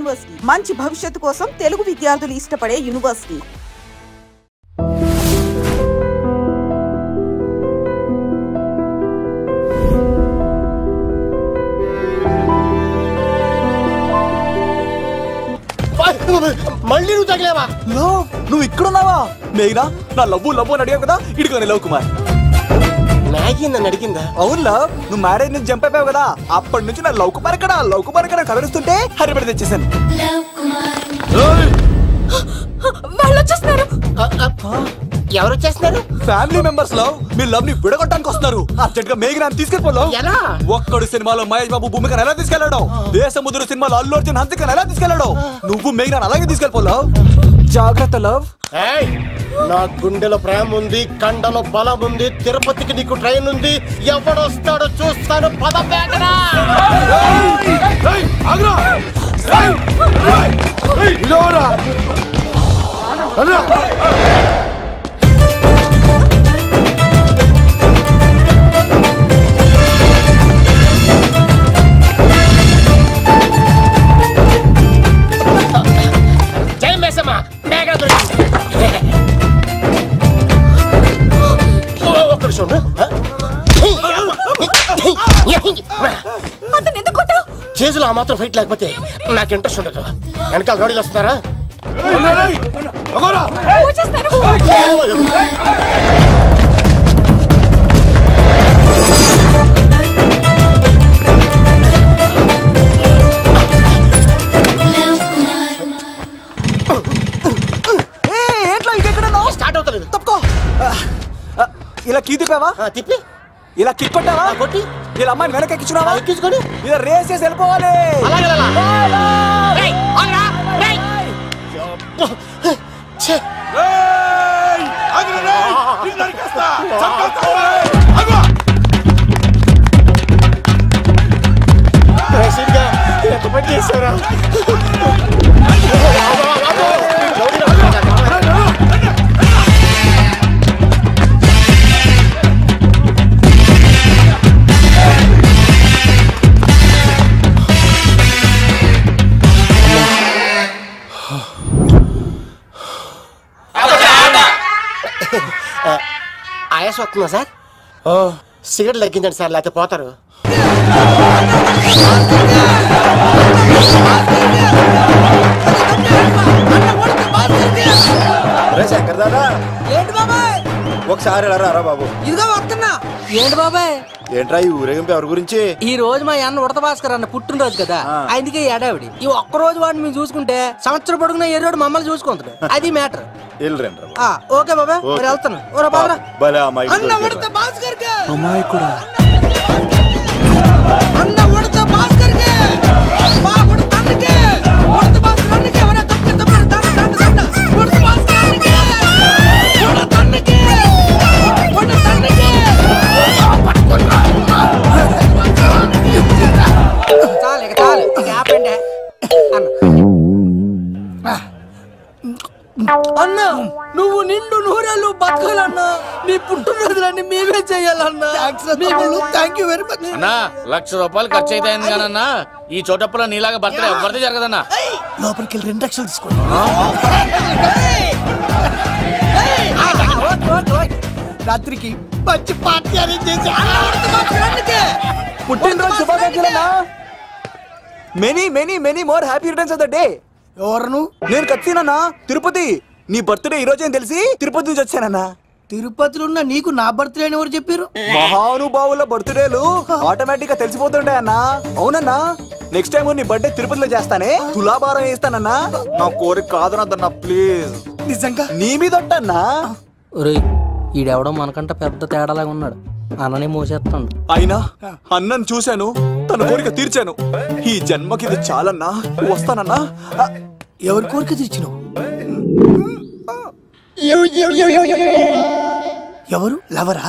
University మంచి భవిష్యత్తు కోసం తెలుగు విద్యార్థులు ఇష్టపడే యూనివర్సిటీ. మళ్ళీ నువ్వు తగిలేవా? నువ్వు ఇక్కడున్నావా? మేఘనా, నా లవ్వు అని అడిగావు కదా, ఇడుకొని లవ్ కుమార్. మ్యాగీ నన్ను అడిగిందా? అవును లవ్, నువ్వు మ్యారేజ్ నుంచి జంప్ అయిపోయావు కదా, అప్పటి నుంచి నా లవ్ కుమార్ ఎక్కడ కలరిస్తుంటే హరిపడి తెచ్చేసాను. వాళ్ళు వచ్చేస్తున్నారు. ఎవరు వచ్చేస్తున్నారు? Family members love. మీ లవ్ ని విడగొట్టడానికి వస్తున్నారు. అర్జెంట్ గా మేఘనాన్ని తీసుకెళ్ళిపోలో. ఎలా? ఒక్కడు సినిమాలో మహేష్ బాబు భూమికను ఎలా తీసుకెళ్లాడు, దేశముద్రు సినిమాలో అల్లు అర్జున్ హన్సికను ఎలా తీసుకెళ్లాడు, నువ్వు మేఘనాన్ని అలాగే తీసుకెళ్ళిపోలో. జాగ్రత్త లవ్. నా గుండెలో ప్రేమ ఉంది, కండలో బలం ఉంది, తిరుపతికి నీకు ట్రైన్ ఉంది, ఎవడొస్తాడో చూస్తాను. పద మేఘనా. జై మేసమ్మ, మేఘన దొరికింది. ఒక్క నిమిషం. చేతులు ఆ మాత్రం ఫైట్ లేకపోతే నాకు ఇంట్రెస్ట్ ఉండదు. వెనకాల గాడీలు వస్తున్నారా? స్టార్ట్ అవుతలేదు. తప్పుకో. ఇలా కీ తిప్పావా? తిప్పి ఇలా కిక్ కొట్టావా? కొట్టి ఇలా అమ్మాయిని వెనక ఎక్కించున్నావా? ఎక్కించుకొని ఇలా రేస్ చేసి వెళ్ళిపోవాలి. చేశారా? ఆయాస వస్తుందా సార్? సిగరెట్ లెక్కించండి సార్, లేకపోతే పోతారు. శంకర్ దాదా, ఏంటి బాబాయ్? ఒకసారి రా బాబు. ఇదిగో వస్తున్నా. ఏంటి బాబాయ్? ఏంట్రా ఈ ఊరేగింపు ఎవరి గురించి? ఈ రోజు మా అన్న ఉడత భాస్కర్ అన్న పుట్టినరోజు కదా, అందుకే ఏడావిడి. ఈ ఒక్కరోజు వాడిని మేము చూసుకుంటే సంవత్సరం పొడుగున ఎర్రోడు మమ్మల్ని చూసుకుంటాడు. అది మ్యాటర్. ఓకే బాబాయ్, మరి వెళ్తాను. అన్న ఉడత భాస్కర్ అమ్మాయి కూడా అన్న ఉడత భాస్కర్ మా ఉడత అన్నకే ఉడత భాస్కర్ అన్నకే ఎవరైనా తప్పక ఉడత భాస్కర్ అన్నకే ఉడత అన్నకే ఉడత అన్నకే చాలు ఇక ఆపండి అన్నా. నువ్వు నిండు నూరేళ్ళు బతకాలన్నా. నీ పుట్టినరోజులన్నీ మేమే చెయ్యాలన్నా. థ్యాంక్ యూ వెరీ మచ్ అన్నా. 1,00,000 రూపాయలు ఖర్చు అవుతాయని కానన్నా ఈ చోటప్పులో నీలాగా బర్త్డే ఎవరిది జరగదన్నా. లోపలికి వెళ్ళి 2 లక్షలు తీసుకోండి. రాత్రికి మంచి పార్టీ అరేంజ్ చేసి పుట్టినరోజు శుభాకాంక్షలన్నా. Many more happy returns of the day. ఎవరు? నేను కత్తినన్నా, తిరుపతి. నీ బర్త్డే ఈ రోజే తెలిసి తిరుపతి నుంచి వచ్చానన్నా. తిరుపతిలో ఉన్న నీకు నా బర్త్డే అని ఎవరు చెప్పారు? మహానుభావుల బర్త్డేలు ఆటోమేటిక్ గా తెలిసిపోతుంటాయన్నా. అవునన్నా, నెక్స్ట్ టైం నీ బర్త్డే తిరుపతిలో చేస్తానే, తులాభారం వేస్తానన్నా. నా కోరిక కాదనద్దన్నా ప్లీజ్. నిజంగా నీ మీద ఒట్టన్నా. ఈడెవడో మనకంట పెద్ద తేడాలాగా ఉన్నాడు. అన్ననే మోసేస్తాడు. అయినా అన్నను చూశాను, తన కోరిక తీర్చాను. ఈ జన్మకి ఇది చాలన్నా. వస్తానన్నా. ఎవరి కోరిక తీర్చినావు? ఎవరు? లవరా?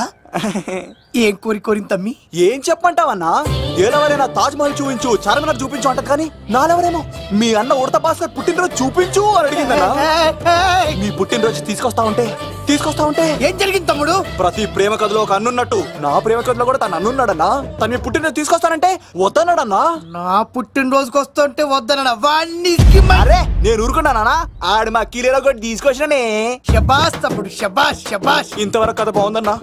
ఏం కోరిన తమ్మి? ఏం చెప్పంటావన్నా? ఏలవరైనా తాజ్ మహల్ చూపించు, చార్మినార్ చూపించు అంటది కానీ నాలెవరేమో మీ అన్న ఉడత భాస్కర్ పుట్టినరోజు చూపించు అని అడిగిందన్నా. నీ పుట్టినరోజు తీసుకొస్తా ఉంటే ఏం జరిగింది తమ్ముడు? ప్రతి ప్రేమ కథలో ఒక అన్నున్నట్టు నా ప్రేమ కథలో కూడా తను అన్నున్నాడన్నా. తను మీ పుట్టినరోజు తీసుకొస్తానంటే వద్దన్నాడన్నా. నా పుట్టినరోజుకి వస్తుంటే వద్దన వాణ్ణి. అరే నేను ఊరుకున్నానా? ఆడు మా కీలేలో కూడా తీసుకొచ్చిననే. శబాష్ తమ్ముడు, శబాష్ శబాష్. ఇంతవరకు కథ బాగుందన్నా,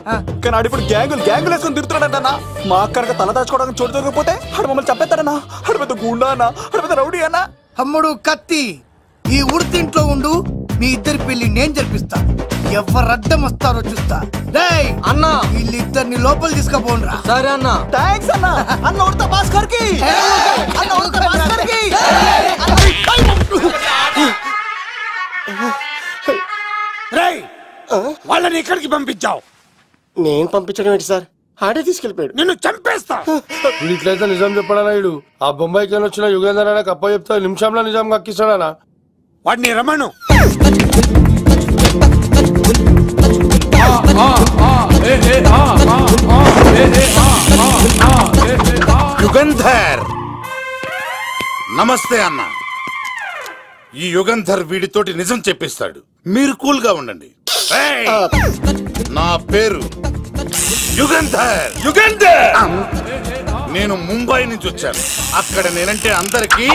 కానీ ఆడు ఇప్పుడు గ్యాంగులు వేసుకుని తిరుగుతున్నాడన్నా. మా అక్కడికి తల దాచుకోవడానికి చోటు దొరికిపోతే ఆడు మమ్మల్ని చంపేస్తాడన్నా. ఆడు పెద్ద గుండా అన్నా, ఆడు పెద్ద రౌడీ అన్నా. తమ్ముడు కత్తి, ఈ ఉడితింట్లో ఉండు, మీ ఇద్దరి పెళ్లి నేను జరిపిస్తా. ఎవరు అడ్డం వస్తారో చూస్తా. అన్నా వీళ్ళిద్దరిని లోపల తీసుకుపోండ్రా. సరే అన్నా. థాంక్స్ అన్నా. అన్న ఉడత భాస్కర్ కి, అన్న ఉడత భాస్కర్ కి. వాళ్ళని ఎక్కడికి పంపించావు? నేను పంపించడం ఏంటి సార్? ఆడే తీసుకెళ్ళిపోయాడు. నిన్ను చంపేస్తా. ఇట్లయితే నిజం చెప్పడానా? ఇడు ఆ బొంబాయికి వచ్చిన యుగేందర్ అన్న కప్ప చెప్తా నిమిషంలో నిజం కక్కిస్తాడా? వాడిని రమణు. యుగంధర్ నమస్తే అన్న. ఈ యుగంధర్ వీడితోటి నిజం చెప్పిస్తాడు, మీరు కూల్ గా ఉండండి. నా పేరు యుగంధర్. నేను ముంబై నుంచి వచ్చాను. అక్కడ నేనంటే అందరికీ.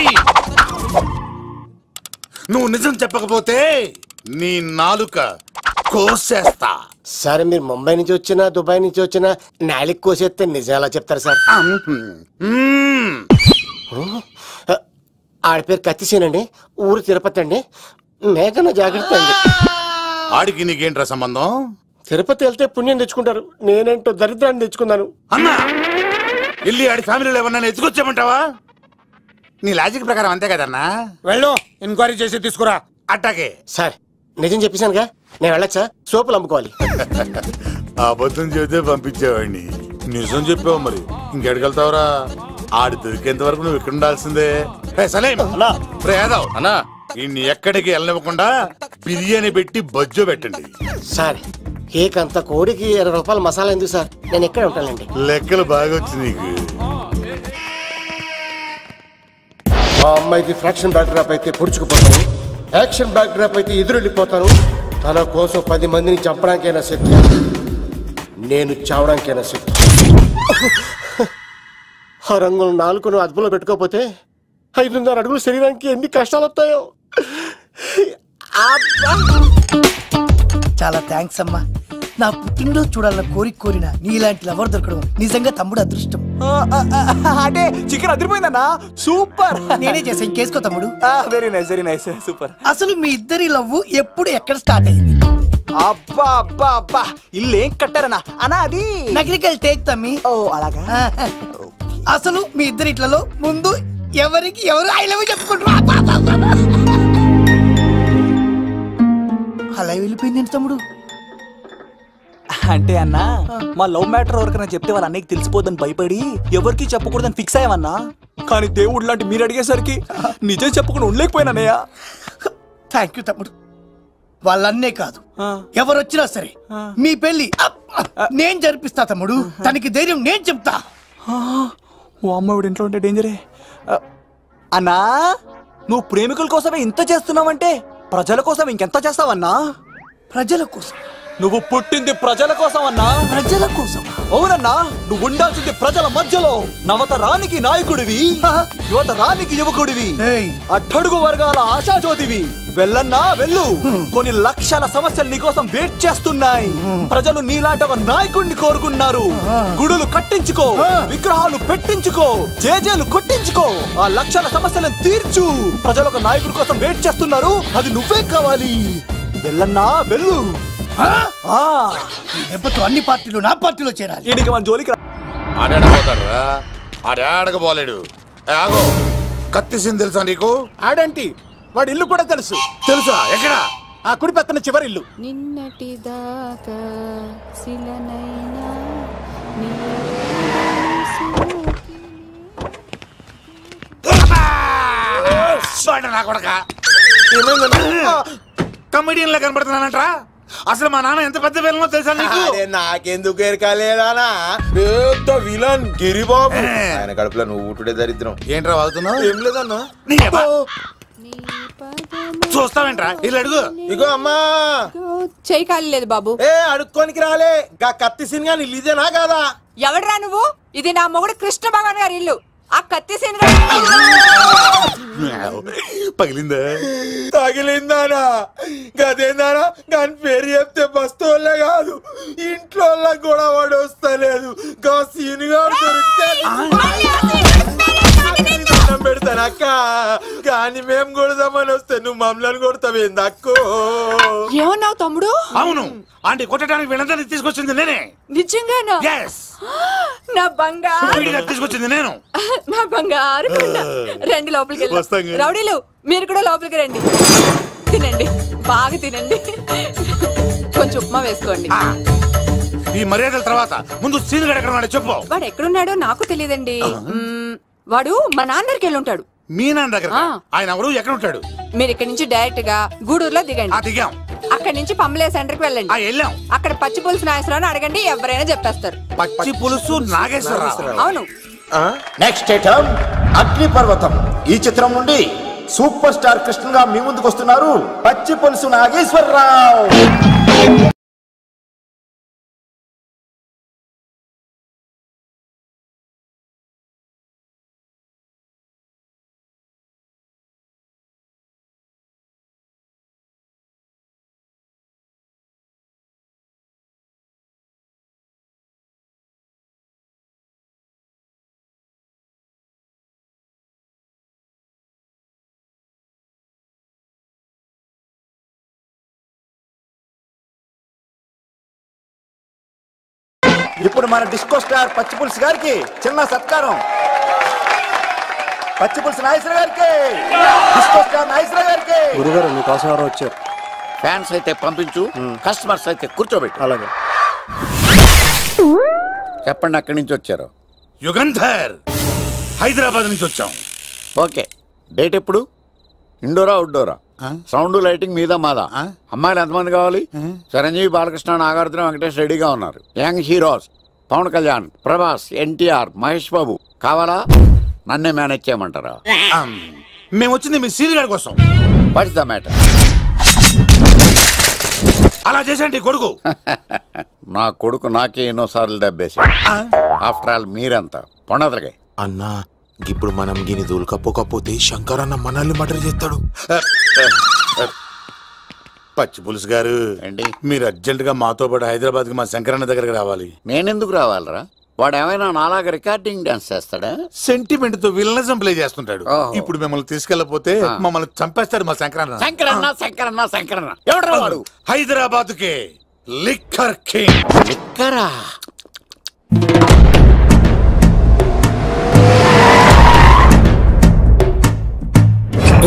నువ్వు నిజం చెప్పకపోతే నీ నాలుక కోసేస్తా. సరే మీరు ముంబై నుంచి వచ్చినా దుబాయ్ నుంచి వచ్చినా నాలిక్ కోసేస్తే నిజం ఎలా చెప్తారు సార్? ఆడి పేరు కత్తిసేనండి, ఊరు తిరుపతి అండి. మేఘన జాగ్రత్త అండి. ఆడికి నీకేంట్రా సంబంధం? తిరుపతి వెళ్తే పుణ్యం తెచ్చుకుంటారు, నేనేంటో దరిద్రాన్ని తెచ్చుకున్నాను. అన్నా వెళ్ళి ఆడి ఫ్యామిలీలో ఎవరన్నా ఎత్తుకొచ్చామంటావా? నీ లాజిక్ ప్రకారం అంతే కదన్నా. వెళ్ళు, ఎంక్వైరీ చేసి తీసుకురా. అట్టాకే సార్ నిజం చెప్పేశానుగా, నేను వెళ్ళచ్చా? సోపులు అమ్ముకోవాలి. అబద్ధం చెబితే పంపించేవాడిని, నిజం చెప్పావు మరి ఇంకెడగలుగుతావురా? ఆడి దొరికేంత వరకు నువ్వు ఇక్కడ ఉండాల్సిందే. అన్నా ఇన్ని ఎక్కడికి వెళ్ళనివ్వకుండా బిర్యానీ పెట్టి బజ్జో పెట్టండి. సార్ కేక్ అంత కోడికి 20 రూపాయలు మసాలా ఎందుకు సార్? నేను ఎక్కడ ఉంటానండి. లెక్కలు బాగా వచ్చి నీకు. మా అమ్మాయికి ఫ్రాక్షన్ బ్యాక్ డ్రాప్ అయితే పొడుచుకుపోతాను, యాక్షన్ బ్యాక్ డ్రాప్ అయితే ఎదురెళ్ళిపోతాను. తన కోసం 10 మందిని చంపడానికైనా శక్తి, నేను చావడానికైనా శక్తి. ఆ రంగులు 4 అదుపులో పెట్టుకోకపోతే 5.5 అడుగులు శరీరానికి ఎన్ని కష్టాలు వస్తాయో. చాలా థ్యాంక్స్ అమ్మా. నా పుట్టినరోజు చూడాలన్న కోరిన నీలాంటి లవర్ దొరకడం నిజంగా తమ్ముడు అదృష్టం. అంటే చికెన్ అదిరిపోయిందన్నా, సూపర్. నేనే చేసా, ఇంకేసుకో తమ్ముడు. Very nice, very nice, super. అసలు మీ ఇద్దరి లవ్ ఎప్పుడు ఎక్కడ స్టార్ట్ అయింది? అబ్బా అబ్బా అబ్బా, ఇల్లు ఏం కట్టారన్నా అన్నా? అది నగరికల్ టేక్ తమ్మి. ఓ అలాగా. అసలు మీ ఇద్దరి ఇట్లలో ముందు ఎవరికి ఎవరు ఐ లవ్ చెప్పుకుంటారు? అలా వెళ్ళిపోయింది తమ్ముడు. అంటే అన్నా మా లవ్ మ్యాటర్ ఎవరికైనా చెప్తే వాళ్ళ అన్నయ్యకి తెలిసిపోద్దని భయపడి ఎవరికి చెప్పకూడదని ఫిక్స్ అయ్యామన్నా. కానీ దేవుడు లాంటి మీరు అడిగేసరికి నిజం చెప్పకుండా ఉండలేకపోయినానయ్య. థ్యాంక్ యూ తమ్ముడు. వాళ్ళన్నే కాదు, ఎవరొచ్చినా సరే మీ పెళ్లి నేను జరిపిస్తా తమ్ముడు. తనకి ధైర్యం నేను చెప్తా. ఓ అమ్మఒడి ఇంట్లో ఉంటే డేంజరే. అన్నా నువ్వు ప్రేమికుల కోసమే ఇంత చేస్తున్నావంటే ప్రజల కోసం ఇంకెంత చేస్తావన్నా? ప్రజల కోసం. నువ్వు పుట్టింది ప్రజల కోసం అన్నా. ప్రజల కోసం? అవునన్నా, నువ్వు ఉండాల్సింది ప్రజల మధ్యలో. నవతరానికి నాయకుడివి, యువతరానికి యువకుడివి, అట్టడుగు వర్గాల ఆశాజ్యోతివి. వెళ్ళన్నా వెళ్ళు, కొన్ని లక్షల సమస్యలు నీకోసం వెయిట్ చేస్తున్నాయి. ప్రజలు నీలాంటి ఒక నాయకుడిని కోరుకున్నారు. గుడులు కట్టించుకో, విగ్రహాలు పెట్టించుకో, జేజేలు కొట్టించుకో, ఆ లక్షల సమస్యలను తీర్చు. ప్రజలు ఒక నాయకుడి కోసం వెయిట్ చేస్తున్నారు, అది నువ్వే కావాలి. వెళ్ళన్నా వెళ్ళు. దెబ్బతో అన్ని పార్టీలు నా పార్టీలో చేరాలి. ఈడికి మన జోలికి ఆడకపోతారా? ఆడకపోలేడు. ఆగో, కత్తిసింది తెలుసా నీకు? ఆడంటి వాడి ఇల్లు కూడా తెలుసు. తెలుసా? ఎక్కడ? ఆ కుడి పక్కన చివరి ఇల్లు. నిన్నటి దాకా శిలనైనా కమిడియన్ లా కనబడుతున్నానంట్రా. అసలు మా నాన్న ఎంత పెద్ద విలనో తెలుసా నీకు? నాకెందుకు ఎరకాలేదానా పెద్ద విలన్ గిరిబాబు. ఆయన కడుపులో నువ్వు ఊటుడే దరిద్రం. ఏంట్రా వాగుతున్నావు? ఏం లేదన్నా. చూస్తావేంట్రా ఇల్లు అడుగు. ఇగో అమ్మా చెయ్యి ఖాళీ లేదు బాబు. అడుక్కోనికి రాలే. గా కత్తి సినిమా ఇల్లు ఇదేనా కాదా? ఎవడరా నువ్వు? ఇది నా మొగుడు కృష్ణ భగవాన్ గారి ఇల్లు. ఆ కత్తి సీన్ పగిలిందా? తగిలిందానా? గదేందానా? దాని పేరు చెప్తే బస్తోళ్ళే కాదు ఇంట్లో కూడా వాడు వస్తలేదు. గా సీనుగా దొరికితే పెడతాను అక్క. కానీ మేము కొడదామని వస్తే నువ్వు మమ్మల్ని కొడతావేంది అక్కో? ఏమన్నావు తమ్ముడు? అవును, ఆంటీ కొట్టడానికి వీళ్ళందరినీ తీసుకొచ్చింది నేనే. నిజంగానా? నా బంగారు తీసుకొచ్చింది నేను. నా బంగారు రండి లోపలికి వెళ్ళి. రౌడీలు మీరు కూడా లోపలికి రండి. తినండి, బాగా తినండి. కొంచెం ఉప్మా వేసుకోండి. ఈ మర్యాదల తర్వాత ముందు సీన్ ఎక్కడ ఉన్నాడో చెప్పు. వాడు ఎక్కడున్నాడో నాకు తెలియదండి. వాడు మా నాన్న దగ్గరికి వెళ్ళి ఉంటాడు. మీ నాన్న దగ్గర? ఆయన ఎవరు, ఎక్కడ ఉంటాడు? మీరు ఇక్కడ నుంచి డైరెక్ట్ గా గూడూరులో దిగండి. దిగాం. అక్కడ నుంచి పంబలే సెంటర్ కి వెళ్ళండి. వెళ్ళాం. అక్కడ పచ్చి పులుసు నాగేశ్వరరావు అడగండి, ఎవరైనా చెప్పేస్తారు. పచ్చి పులుసు నాగేశ్వరరావు? అవును. నెక్స్ట్ ఐటమ్ అగ్నిపర్వతం. ఈ చిత్రం నుండి సూపర్ స్టార్ కృష్ణగా మీ ముందుకు వస్తున్నారు పచ్చి పులుసు నాగేశ్వరరావు. ఇప్పుడు మన డిస్కో స్టార్ పచ్చి పులుసు గారికి చిన్న సత్కారం. పచ్చి పులుసు నాగేశ్వర గారికి, డిస్కో స్టార్ నాగేశ్వర గారికి. గురుగారు మీకోసం ఎవరు వచ్చారు? ఫ్యాన్స్ అయితే పంపించు, కస్టమర్స్ అయితే కూర్చోబెట్టు. అలాగే. చెప్పండి, అక్కడి నుంచి వచ్చారు? యుగంధర్, హైదరాబాద్ నుంచి వచ్చాం. ఓకే, డేట్ ఎప్పుడు? ఇండోరా అవుట్డోరా? సౌండ్ లైటింగ్ మీద మాదా? అమ్మాయిలు ఎంతమంది కావాలి? చిరంజీవి, బాలకృష్ణ, నాగార్జున, వెంకటేష్ రెడీగా ఉన్నారు. యంగ్ హీరోస్ పవన్ కళ్యాణ్, ప్రభాస్, ఎన్టీఆర్, మహేష్ బాబు కావాలా? నన్నే మేనేజ్ చేయమంటారా? మేము వచ్చింది మీ సీన్ గారి కోసం. What's the matter? అలా చేసేంటి కొడుకు? నా కొడుకు నాకే ఎన్నోసార్లు దెబ్బేసి. ఆఫ్టర్ ఆల్ మీరంతా పొండదలకే. అన్నా ఇప్పుడు మనం గిని దూల్కపోకపోతే శంకర్ అన్న మనల్ని మర్డర్ చేస్తాడు. పచ్చి పులుసు గారు, మీరు అర్జెంట్ గా మాతో పాటు హైదరాబాద్ కి మా శంకరన్న దగ్గరకు రావాలి. నేనెందుకు రావాలరా? వాడు ఏమైనా నాలాగా రికార్డింగ్ డాన్స్ చేస్తాడా? సెంటిమెంట్ తో విలనిజం ప్లే చేస్తుంటాడు. ఇప్పుడు మిమ్మల్ని తీసుకెళ్లపోతే మమ్మల్ని చంపేస్తాడు మా శంకరన్న. శంకరన్న శంకరన్న శంకరన్న ఎవడ్రా వాడు? హైదరాబాద్ కే లిక్కర్ కింగ్. లిక్కరా?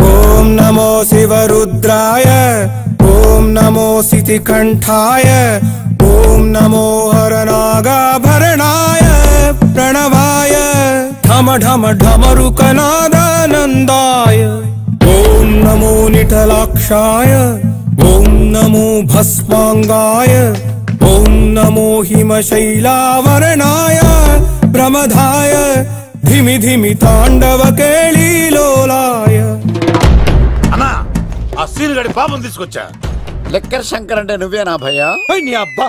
ఓం నమో శివరుద్రాయ, ఓం నమో సితికంఠాయ, ఓం నమో హరనాగాభరణాయ ప్రణవాయ ఢమ ఢమ ఢమరుకనాదానందాయ. ఓం నమో నిటలాక్షాయ, ఓం నమో భస్మాంగాయ, ఓం నమో హిమశైలావరణాయ ప్రమదాయ ధిమి ధిమి తాండవ కేళీలోలాయ. అన్నా, ఆ సీన్ గడి పాపం తీసుకొచ్చా. లిక్కర్ శంకర్ అంటే నువ్వేనా భయ్యా? నీ అబ్బా,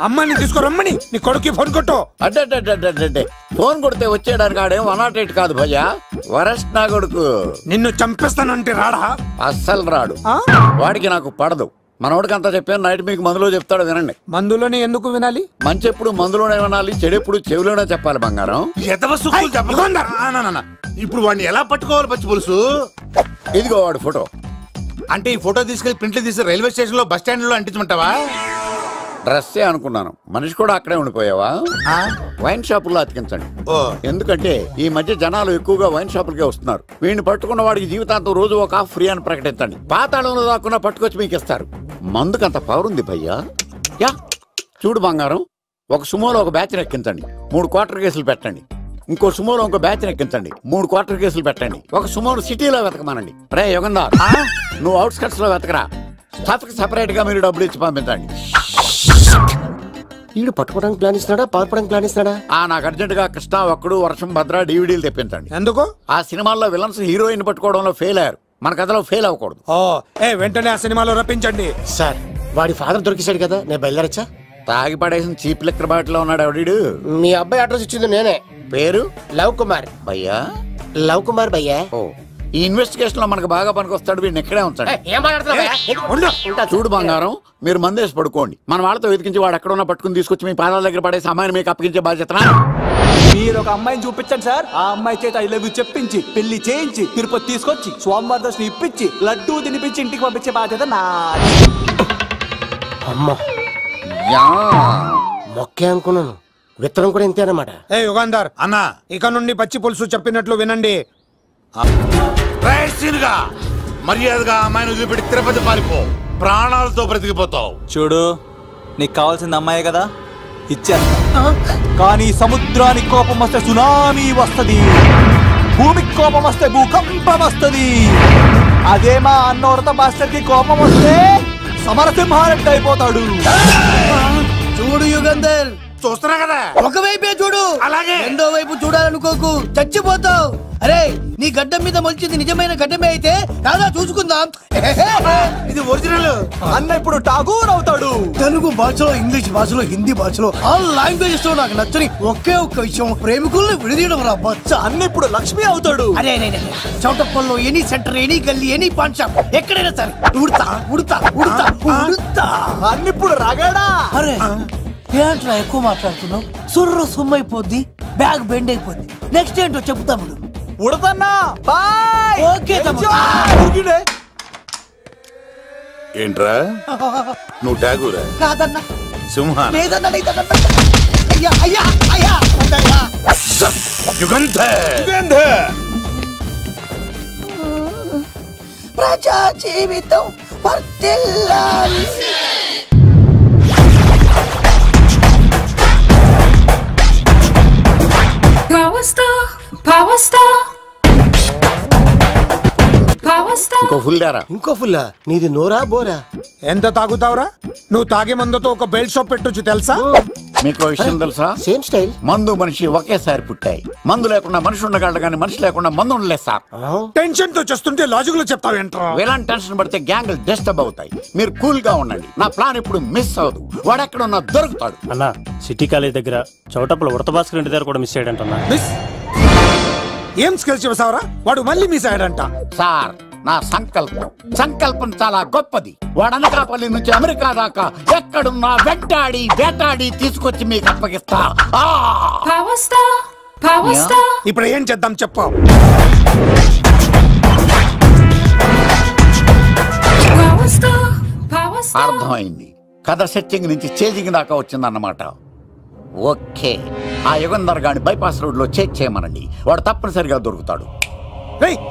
అమ్మని తీసుకురమ్మని నీ కొడుకు ఫోన్ కొట్టు. అడ్డే ఫోన్ కొడితే వచ్చేయడానికి ఆడేం 108 కాదు భయ్యా, వరస్ట్ నా కొడుకు. నిన్ను చంపేస్తానంటే రాడా? అస్సలు రాడు. వాడికి నాకు పడదు. మనోడికి అంతా చెప్పాను, నైట్ మీకు మందులో చెప్తాడు వినండి. మందులోనే ఎందుకు వినాలి? మంచి ఎప్పుడు మందులోనే వినాలి, చెడు ఎప్పుడు చెవిలోనే చెప్పాలి బంగారం. ఇప్పుడు వాడిని ఎలా పట్టుకోవాలి పచ్చి పులుసు? ఇదిగో వాడు ఫోటో. అంటే ఈ ఫోటో తీసుకెళ్లి ప్రింట్లు తీసి రైల్వే స్టేషన్ లో బస్ స్టాండ్ లో అంటించమంటావా? డ్రెస్సే అనుకున్నాను, మనిషి కూడా అక్కడే ఉండిపోయావా? వైన్ షాపుల్లో అతికించండి. ఎందుకంటే ఈ మధ్య జనాలు ఎక్కువగా వైన్ షాపులకే వస్తున్నారు. వీడిని పట్టుకున్న వాడికి జీవితాంతం రోజు ఒక ఆఫ్ ఫ్రీ అని ప్రకటించండి. పాతాళంలో దాక్కున్నా పట్టుకొచ్చి మీకు ఇస్తారు. మందుకంత పవర్ ఉంది భయ్యా. యా చూడు బంగారం, ఒక సుమోలో ఒక బ్యాచ్ ఎక్కించండి, 3 క్వార్టర్ కేసులు పెట్టండి. ఇంకో సుమోలో ఇంకో బ్యాచ్ ఎక్కించండి, 3 క్వార్టర్ కేసులు పెట్టండి. ఒక సుమోను సిటీలో వెతకమానండి. రే యుగంధర్, నువ్వు అవుట్స్కట్స్ లో వెతకరా, స్టాఫ్ కి సెపరేట్ గా మీరు డబ్బులు ఇచ్చి పంపించండి. వీడు పట్టుకోవడానికి ప్లాన్ ఇస్తున్నాడా, పారిపోవడానికి ప్లాన్ ఇస్తున్నాడా? నాకు అర్జెంట్ గా కృష్ణ, ఒక్కడు, వర్షం, భద్ర డివిడీలు తెప్పించండి. ఎందుకు? ఆ సినిమాల్లో విలన్స్ హీరోయిన్ పట్టుకోవడంలో ఫెయిల్ అయ్యారు, మన కథలో ఫెయిల్ అవ్వకూడదు. వెంటనే ఆ సినిమాలో రప్పించండి. సార్ వాడి ఫాదర్ దొరికేశాడు కదా, నేను బయలుదేరచ్చా? తాగి పడేసిన చీప్ లెక్కర్ బాటిలో ఉన్నాడు ఎవడీడు? మీ అబ్బాయి అడ్రస్ ఇచ్చింది నేనే. పేరు? లవ్ కుమార్ భయ్యా. లవ్ కుమార్ భయ్యా. ఈ ఇన్వెస్టిగేషన్ లో మనకు బాగా పనికొస్తాడు, వీడిని ఎక్కడే ఉంచాడు. చూడు బంగారం, మీరు మందేసి పడుకోండి. మన వాళ్ళతో వెతికించి వాడు ఎక్కడ ఉన్నా పట్టుకుని తీసుకొచ్చి మీ పాదాల దగ్గర పడేసి అమ్మాయిని మీకు అప్పగించే బాధ్యత. మీరు ఒక అమ్మాయిని చూపించండి సార్. ఆ అమ్మాయి చేత ఐ లవ్ యూ చెప్పించి పెళ్లి చేయించి తిరుపతి తీసుకొచ్చి స్వామివారి దర్శనం ఇప్పించి లడ్డూ తినిపించి ఇంటికి పంపించే బాధ్యత నాది. అమ్మా మొక్కే అనుకున్నాను, విత్తనం కూడా ఇంతే అన్నమాట. యుగాంధర్ అన్నా, ఇక నుండి పచ్చి పులుసు చెప్పినట్లు వినండి. మర్యాదగా అమ్మాయిని వదిలిపెట్టి తిరుపతి పారిపో, ప్రాణాలతో బ్రతికిపోతావు. చూడు, నీకు కావాల్సింది అమ్మాయి కదా, ఇచ్చేస్తా. కానీ సముద్రానికి కోపం వస్తే సునామీ వస్తది, భూమికి కోపం వస్తే భూకంపం వస్తది. అదే మా అన్నవరత మాస్టర్ కి కోపం వస్తే సమరసింహారెడ్డి అయిపోతాడు. చూడు యుగంధర్, చూస్తున్నా కదా, ఒకవైపే చూడు, అలాగే రెండో వైపు చూడాలనుకోకు, చచ్చిపోతావు. అరే, నీ గడ్డం మీద మొలిచింది నిజమైన గడ్డమే అయితే రాదా చూసుకుందాం. ఇది ఒరిజినల్. అన్న ఇప్పుడు ఠాగూర్ అవుతాడు. తెలుగు భాషలో, ఇంగ్లీష్ భాషలో, హిందీ భాషలో ఆల్ లాంగ్వేజెస్ లో నాకు నచ్చని ఒకే ఒక్క విషయం, ప్రేమికుల్ని విడదీయడం రా బచ్చ. అన్న ఇప్పుడు లక్ష్మి అవుతాడు. అరే చౌటప్పల్లో ఎనీ సెంటర్, ఎనీ గల్లీ, ఎనీ పాన్ షాప్, ఎక్కడైనా సరే ఉడతా ఉడతా ఉడతా ఉడతా. అన్న ఇప్పుడు రాగాడా. అరే ఏంట్రా ఎక్కువ మాట్లాడుతున్నావు? సుర్రు సుమ్మైపోద్ది, బ్యాగ్ బెండ్ అయిపోద్ది. నెక్స్ట్ ఏంటో చెప్తాము. ఉడతన్నా బాయ్. ఓకే ఏంట్రా నువ్వు ఠాగూరా? కాదన్నా, సింహా లేదన్నా, అయ్యా అయ్యా అయ్యా. ప్రజా జీవితం వర్ధిల్లాలి. ఇంకో ఫుల్లా? నీది నోరా బోరా? ఎంత తాగుతావురా? నువ్వు తాగే మందుతో ఒక బెల్ట్ షాప్ పెట్టొచ్చు తెలుసా? మీకు విషయం తెలుసా? Same style. మందు మనిషి ఒకేసారి పుట్టాయి. మందు లేకుండా మనిషి ఉండగలడు కానీ మనిషి లేకుండా మందు ఉండలేదు సార్. టెన్షన్ తో చేస్తుంటే లాజిక్ లో చెప్తావు ఏంట్రా? ఎలాంటి టెన్షన్ పడితే గ్యాంగ్ డిస్టర్బ్ అవుతాయి. మీరు కూల్ గా ఉండండి. నా ప్లాన్ ఇప్పుడు మిస్ అవ్వదు. వాడెక్కడ ఉన్నా దొరుకుతాడు. అన్నా, సిటీ కాలేజ్ దగ్గర చౌటప్పుల ఉడత భాస్కర్ ఇంటి దగ్గర కూడా మిస్ అయ్యాడంటన్నా. మిస్ ఏం స్కిల్స్ చేసావరా? వాడు మళ్ళీ మిస్ అయ్యాడంట. సార్, నా సంకల్పం చాలా గొప్పది. వాడు అనకాపల్లి నుంచి అమెరికా దాకా ఎక్కడున్నా వెంటాడి వేటాడి తీసుకొచ్చి మీకు అప్పగిస్తా. ఇప్పుడు ఏం చేద్దాం చెప్పు. అర్థమైంది. కథ సెట్టింగ్ నుంచి చేజింగ్ దాకా వచ్చిందన్నమాట. ఓకే, ఆ యుగంధర్ గాని బైపాస్ రోడ్ లో చెక్ చేయమనండి. వాడు తప్పనిసరిగా దొరుకుతాడు.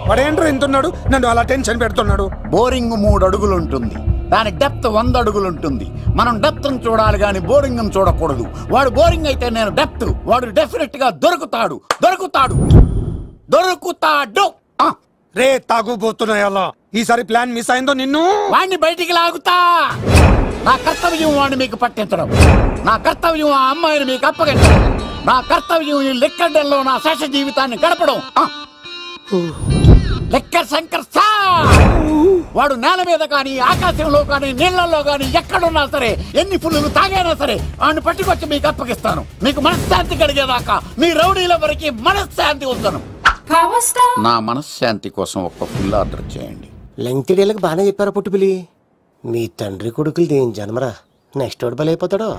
వాడేంట్రో ఎంతున్నాడు, నన్ను అలా టెన్షన్ పెడుతున్నాడు. బోరింగ్ 3 అడుగులు ఉంటుంది, దాని డెప్త్ 100 అడుగులు ఉంటుంది. మనం డెప్త్ చూడాలి గాని బోరింగ్ చూడకూడదు. వాడు బోరింగ్ అయితే నేను డెప్త్. వాడు డెఫినెట్ గా దొరుకుతాడు. రే తాగుబోతున్నాయా? ఈసారి ప్లాన్ మిస్ అయిందో నిన్ను వాడిని బయటికి లాగుతా. నా కర్తవ్యం వాడిని మీకు పట్టించడం. నా కర్తవ్యం ఆ అమ్మాయిని మీకు అప్పగించడం. నా కర్తవ్యం ఈ లెక్కడ్డల్లో నా శేష జీవితాన్ని గడపడం. లెక్కర్ శంకర్ సార్, వాడు నేల మీద కానీ ఆకాశంలో కానీ నీళ్లలో కానీ ఎక్కడున్నా సరే, ఎన్ని ఫుల్లు తాగైనా సరే వాడిని పట్టుకొచ్చి మీకు అప్పగిస్తాను. మీకు మనశ్శాంతి కలిగేదాకా మీ రౌడీల వరకు మనశ్శాంతి ఉంచను. నా మనశ్శాంతి కోసం ఒక ఫుల్ ఆర్డర్ చేయండి. లెంగ్త్ డేలకు బాగానే చెప్పారా పుట్టుపిలి? మీ తండ్రి కొడుకులు దేని జన్మరా, నెక్స్ట్ వాడు బలైపోతాడో.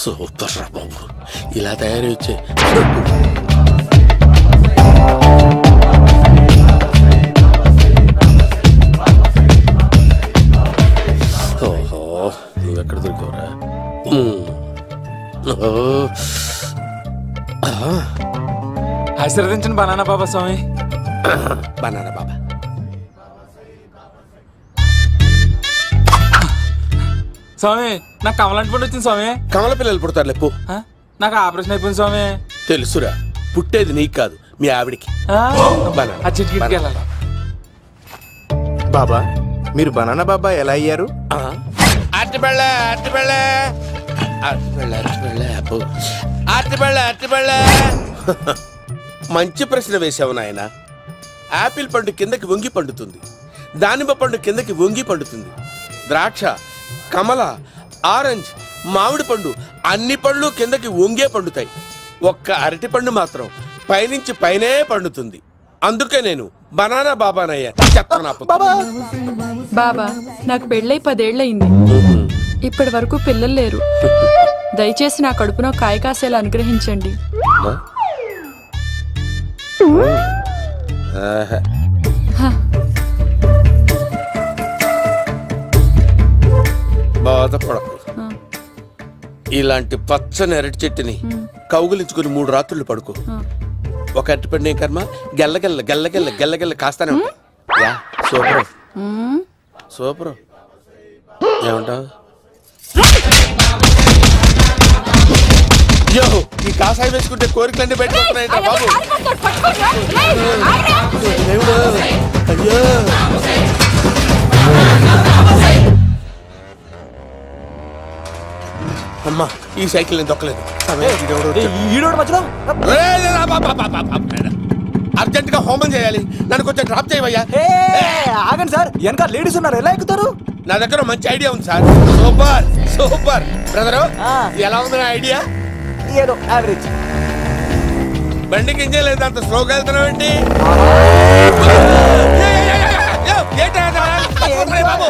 సూపర్ రా బాబు, ఇలా తయారీ వచ్చే. ఆశీర్వదించండి బనానా బాబా స్వామి. బనానా బాబా స్వామి, నాకు కమలాంటి పండు వచ్చింది స్వామి. కమల పిల్లలు పుడతారు లేపు. నాకు ఆపరేషన్ అయిపోయింది స్వామి. తెలుసురా, పుట్టేది నీకు కాదు మీ ఆవిడికి. బాబా మీరు బనానా బాబా ఎలా అయ్యారు? మంచి ప్రశ్న వేసావు నాయన. ఆపిల్ పండు కిందకి వంగి పండుతుంది, దానిమ్మ పండు కిందకి వంగి పండుతుంది, ద్రాక్ష, కమల, ఆరెంజ్, మామిడి పండు అన్ని పళ్ళు కిందకి వంగే పండుతాయి. ఒక్క అరటి పండు మాత్రం పైనుంచి పైనే పండుతుంది. అందుకే నేను బనానా బాబానయ్యా. బాబా నాకు పెళ్ళై 10 ఏళ్ళయింది. ఇప్పటి వరకు పిల్లలు లేరు. దయచేసి నా కడుపునో కాయ కాసేలా అనుగ్రహించండి. బాధపడకు. ఇలాంటి పచ్చని అరటి చెట్టుని కౌగులించుకుని 3 రాత్రులు పడుకో. ఒక అరటి పండు ఏం కర్మ గెల్లగెల్ల గెల్లగెల్ల గెల్లగెల్ల కాస్తానే ఉంటాయి. Super super. ఏమంటావు? ఈ కాసాయి వేసుకుంటే కోరికలన్నీ బయటకొస్తున్నాయంట బాబు. అయ్యో అమ్మా, ఈ సైకిల్ నేను దొక్కలేదు. అర్జెంట్ గా హోమం చేయాలి, నన్ను కొంచెం డ్రాప్ చేయవయ్యా. ఆగండి సార్, వెనక లేడీస్ ఉన్నారు, ఎలా ఎక్కుతారు? నా దగ్గర మంచి ఐడియా ఉంది సార్. Super super brother. ఎలా ఉంది నా ఐడియా? ఏదో యావరేజ్. బండికి ఇంజన్ లేదు, అంత స్లోగా వెళ్తున్నావు ఏంటి? బాబు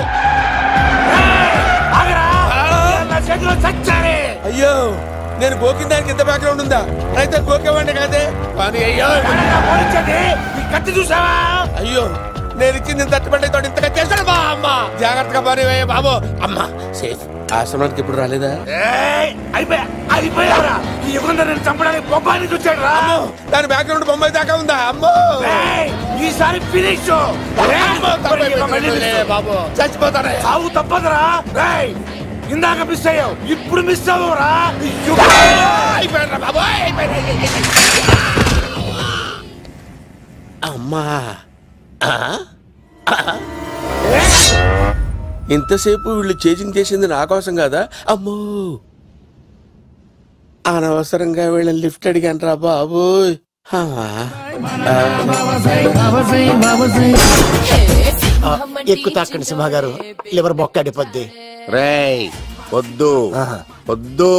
అయ్యో, నేను గోకిన దానికి ఇంత బ్యాక్గ్రౌండ్ ఉందా? అయితే గోకేవాడిని కాదే. అయ్యో కత్తి చూసావా? అయ్యో, నేను ఇచ్చింది తట్టుబడి తోడు ఇంతగా చేశాడు బా అమ్మ. జాగ్రత్తగా పని బాబు. అమ్మ సేఫ్. ఆశ్రమానికి ఇప్పుడు రాలేదా? దాని బ్యాక్గ్రౌండ్ బొమ్మాయి దాకా ఉందా? అమ్మో ఈసారి ఫినిష్. బాబు చచ్చిపోతారా? సాగు తప్పదురా. ఇందాక మిస్ అయ్యావు, ఇప్పుడు మిస్ అవ్వరా? అమ్మా, ఇంతసేపు వీళ్ళు చేజింగ్ చేసింది నా కోసం కాదా? అమ్మో, అనవసరంగా వీళ్ళని లిఫ్ట్ అడిగాను రా బాబు. ఎక్కు తాకండి సింహ గారు, లివర్ బొక్కడిపోద్ది. రేయ్ వద్దు వద్దు,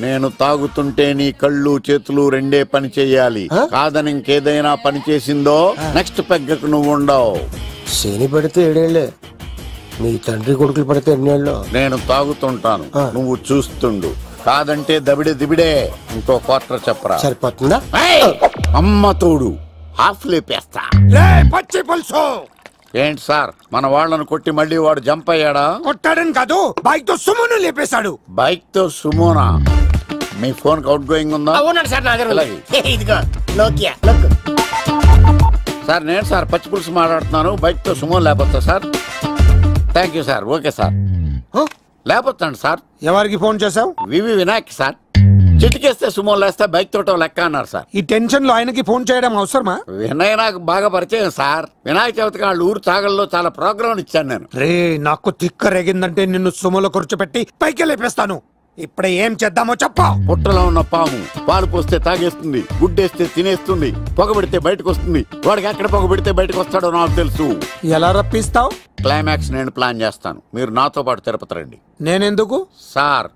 నేను తాగుతుంటే నీ కళ్ళు చేతులు రెండే పని చెయ్యాలి. కాదని ఇంకేదైనా పని చేసిందో నెక్స్ట్ పెగ్గకు నువ్వు ఉండవు. శని పడితే 7 ఏళ్లే, మీ తండ్రి కొడుకులు పడితే 2 ఏళ్ళు. నేను తాగుతుంటాను, నువ్వు చూస్తుండు. కాదంటే దబిడే దిబిడే. ఇంకో క్వార్టర్ చెప్పరా? సరిపోతుందా? అమ్మ తోడు హాఫ్ లేపేస్తా. పచ్చి పులుసు. ఏంటి సార్, మన వాళ్ళను కొట్టి మళ్ళీ వాడు జంప్ అయ్యాడా? కొట్టాడని కాదు, బైక్ తో సుమోను లేపేశాడు. బైక్ తో సుమోనా? మీ ఫోన్ అవుట్ గోయింగ్ ఉందా? అవునండి సార్, నా దగ్గర ఇదిగో నోకియా. సార్ నేను సార్ పచ్చి పులుసు మాట్లాడుతున్నాను. బైక్ తో సుమో లేకపోతా sir? Thank you sir. Okay sir, లేకపోతాండి సార్. ఎవరికి ఫోన్ చేసావు? వివి వినాయక్ సార్. చిటికేస్తే సుమో లేస్తే బైక్ తోటో లెక్క అన్నారు సార్. ఈ టెన్షన్ లో ఆయనకి ఫోన్ చేయడం అవసరమా? వినయ్ నాకు బాగా పరిచయం సార్. వినాయక చవితికి వాళ్ళ ఊరు చాగల్లో చాలా ప్రోగ్రాం ఇచ్చాను నేను. రే, నాకు తిక్క రేగిందంటే నిన్ను సుమోలో కూర్చోబెట్టి పైకి లేపేస్తాను. ఇప్పుడే ఏం చేద్దామో చెప్ప. పుట్టలో ఉన్న పాము పాలు పోస్తే తాగేస్తుంది, గుడ్డేస్తే తినేస్తుంది, పొగబెడితే బయటకు వస్తుంది. వాడికి ఎక్కడ పొగబెడితే బయటకు వస్తాడో నాకు తెలుసు. ఎలా రప్పిస్తావు? క్లైమాక్స్ నేను ప్లాన్ చేస్తాను, మీరు నాతో పాటు తిరుపతి రండి. నేనెందుకు సార్?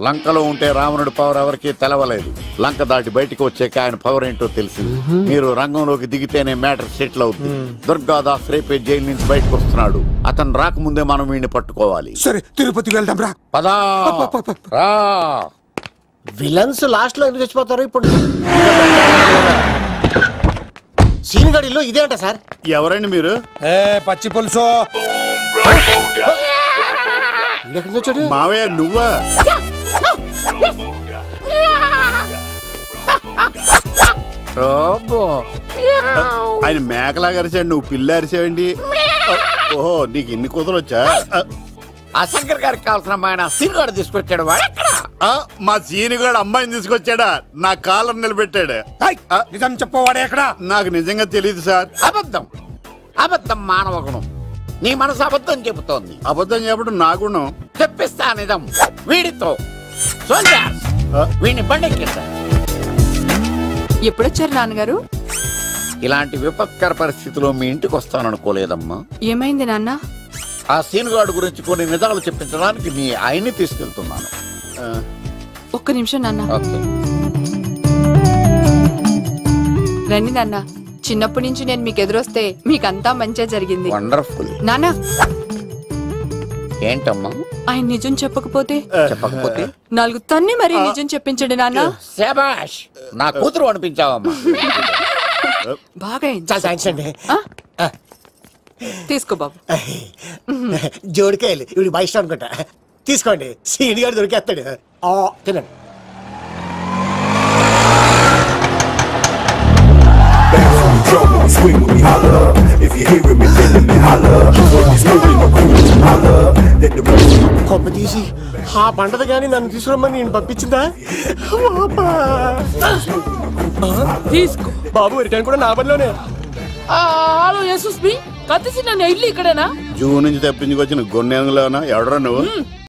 లంకలో ఉంటే రావణుడి పవర్ ఎవరికి తెలవలేదు. లంక దాటి బయటకు వచ్చాక ఆయన పవర్ ఏంటో తెలిసింది. మీరు రంగంలోకి దిగితేనే మ్యాటర్ సెటిల్ అవుతుంది. దుర్గాదాస్ రేపే జైలు నుంచి బయటకు వస్తున్నాడు. అతను రాకముందే మనం వీడిని పట్టుకోవాలి. సరే, తిరుపతికి వెళ్దాం రా. పదా రా. విలన్స్ లాస్ట్ లో ఎందుకు చచ్చిపోతారు? ఇప్పుడు సీనిగడిలో ఇదే అంట సార్. ఎవరండి మీరు? పచ్చి పులుసు. మావయ్య నువ్వా? ఆయన మేకలాగా అరిచాడు, నువ్వు పిల్ల అరిచావండి. ఓహో, నీకు ఇన్ని కూతురు వచ్చా? ఆ శంకర్ గారికి కావాల్సిన అమ్మాయి సీనుగాడు తీసుకొచ్చాడు. మా సీనుగాడు అమ్మాయిని తీసుకొచ్చాడా? నా కాలర్ నిలబెట్టాడు. నిజం చెప్పవాడే ఎక్కడ? నాకు నిజంగా తెలియదు సార్. అబద్ధం, అబద్ధం మానవ గుణం. నీ మనసు అబద్ధం చెబుతోంది. అబద్ధం చెప్పడం నా గుణం. చెప్పిస్తా నిజం వీడితో. వీడిని బండెక్కిస్తా. ఎప్పుడొచ్చారు నాన్నగారు? ఇలాంటి విపత్కర పరిస్థితిలో మీ ఇంటికి వస్తాననుకోలేదమ్మా. ఏమైంది నాన్న? ఆ సీనుగాడు గురించి కొన్ని నిజాలు చెప్పించడానికి మీ ఆయన్ని తీసుకెళ్తున్నాను. ఒక్క నిమిషం నాన్న. రండి నాన్న. చిన్నప్పటి నుంచి నేను మీకు ఎదురొస్తే మీకంతా మంచిగా జరిగింది. వండర్ఫుల్. నాన్న, ఏంటమ్మా? ఆయన నిజం చెప్పకపోతే చెప్పకపోతే 4 తన్ని మరి నిజం చెప్పించండి నాన్న. శభాష్, నా కూతురు అనిపించావమ్మా. బాగా తీసుకో బాబు. జోడికాయలు ఇవి బాగా ఇష్టం అనుకుంటా. తీసుకోండి, సీని గారు దొరికేస్తాడు. తినండి. కొమ్మ తీసి ఆ పంటది కానీ నన్ను తీసుకురమ్మని నేను పంపించిందా? తీసుకో బాబు, రిటర్న్ కూడా నా పనిలోనే. హలో యశస్వి, కత్తిసి నన్ను ఇల్లు ఇక్కడేనా? జూ నుంచి తప్పించుకొచ్చిన గొన్నెంగులోనా? ఎవడరా నువ్వు?